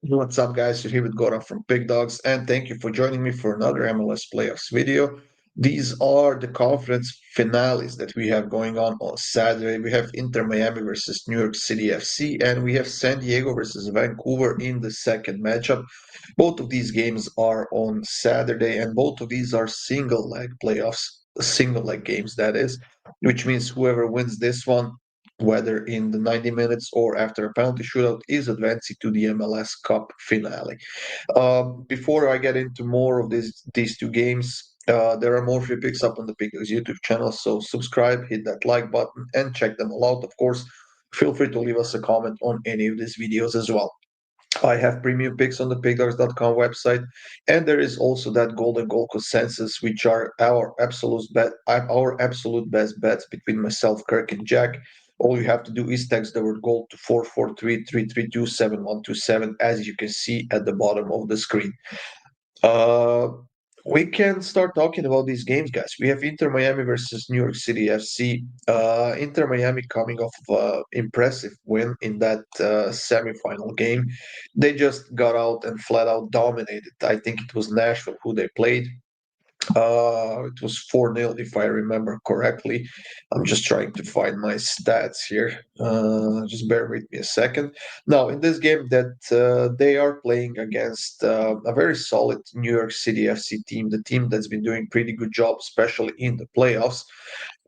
What's up, guys? You're here with Goran from PickDawgz, and thank you for joining me for another MLS Playoffs video. These are the conference finales that we have going on Saturday. We have Inter Miami versus New York City FC, and we have San Diego versus Vancouver in the second matchup. Both of these games are on Saturday, and both of these are single leg playoffs, single leg games, that is, which means whoever wins this one, whether in the 90 minutes or after a penalty shootout, is advancing to the MLS Cup finale. Before I get into more of these two games, there are more free picks up on the PickDawgz YouTube channel, so subscribe, hit that like button, and check them all out. Of course, feel free to leave us a comment on any of these videos as well. I have premium picks on the pickdawgz.com website, and there is also that golden goal consensus, which are our absolute best bets between myself, Kirk, and Jack. All you have to do is text the word goal to 443-332-7127, as you can see at the bottom of the screen. Uh, we can start talking about these games, guys. We have Inter Miami versus New York City FC. Inter Miami coming off of an impressive win in that semifinal game. They just got out and flat out dominated. I think it was Nashville who they played. It was 4-0, if I remember correctly. I'm just trying to find my stats here. Just bear with me a second. Now, in this game that they are playing against a very solid New York City FC team, the team that's been doing pretty good job, especially in the playoffs.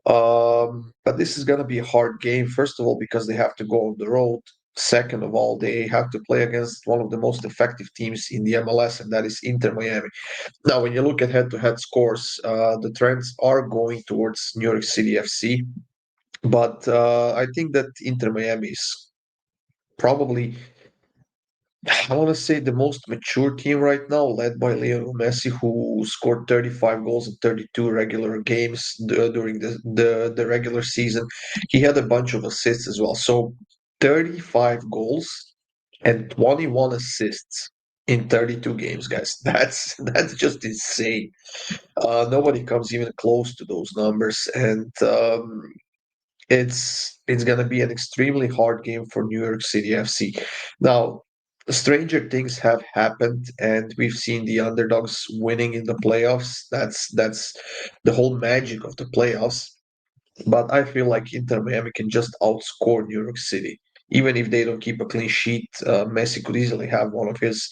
But this is going to be a hard game, first of all, because they have to go on the road. Second of all, they have to play against one of the most effective teams in the MLS, and that is Inter Miami. Now, when you look at head-to-head scores, the trends are going towards New York City FC, but I think that Inter Miami is probably, I want to say, the most mature team right now, led by Lionel Messi, who scored 35 goals in 32 regular games during the regular season. He had a bunch of assists as well. So 35 goals and 21 assists in 32 games, guys. That's just insane. Nobody comes even close to those numbers, and it's going to be an extremely hard game for New York City FC. Now, stranger things have happened, and we've seen the underdogs winning in the playoffs. That's the whole magic of the playoffs. But I feel like Inter Miami can just outscore New York City. Even if they don't keep a clean sheet, Messi could easily have one of his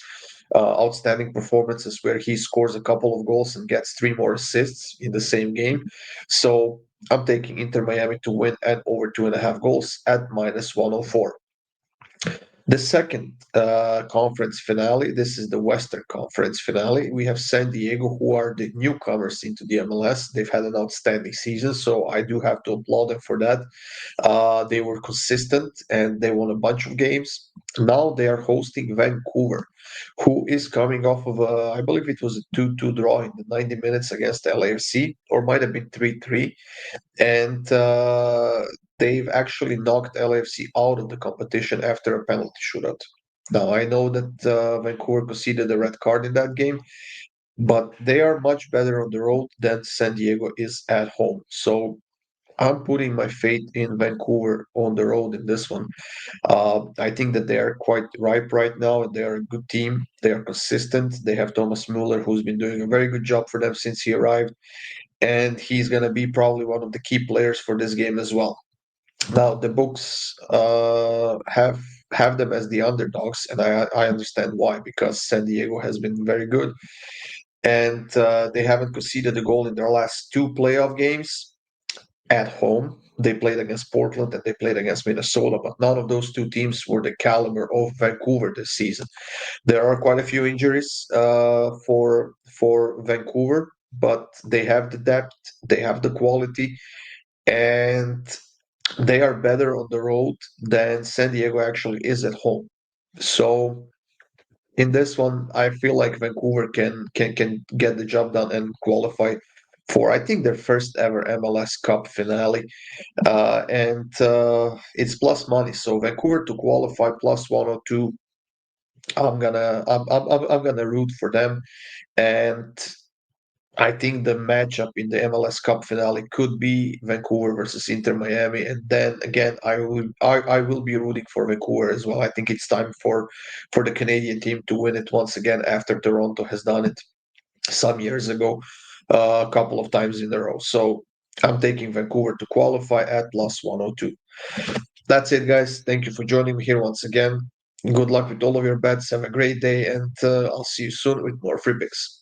outstanding performances where he scores a couple of goals and gets three more assists in the same game. So I'm taking Inter Miami to win at over 2.5 goals at minus 104. The second conference finale, this is the Western Conference finale. We have San Diego, who are the newcomers into the MLS. They've had an outstanding season, so I do have to applaud them for that. They were consistent and they won a bunch of games. Now they are hosting Vancouver, who is coming off of a, I believe it was a 2-2 draw in the 90 minutes against LAFC, or might have been 3-3. And they've actually knocked LAFC out of the competition after a penalty shootout. Now, I know that Vancouver conceded a red card in that game, but they are much better on the road than San Diego is at home. So I'm putting my faith in Vancouver on the road in this one. I think that they are quite ripe right now, and they are a good team. They are consistent. They have Thomas Muller, who's been doing a very good job for them since he arrived, and he's going to be probably one of the key players for this game as well. Now, the books have them as the underdogs, and I understand why, because San Diego has been very good, and they haven't conceded a goal in their last two playoff games at home. They played against Portland and they played against Minnesota, but none of those two teams were the caliber of Vancouver this season. There are quite a few injuries for Vancouver, but they have the depth, they have the quality, and they are better on the road than San Diego actually is at home. So in this one, I feel like Vancouver can get the job done and qualify for, I think, their first ever MLS Cup finale, and it's plus money. So Vancouver to qualify plus 102. I'm gonna root for them, and I think the matchup in the MLS Cup finale could be Vancouver versus Inter Miami, and then again, I will be rooting for Vancouver as well. I think it's time for the Canadian team to win it once again after Toronto has done it some years ago, a couple of times in a row. So I'm taking Vancouver to qualify at plus 102. That's it, guys. Thank you for joining me here once again. Good luck with all of your bets. Have a great day, and I'll see you soon with more free picks.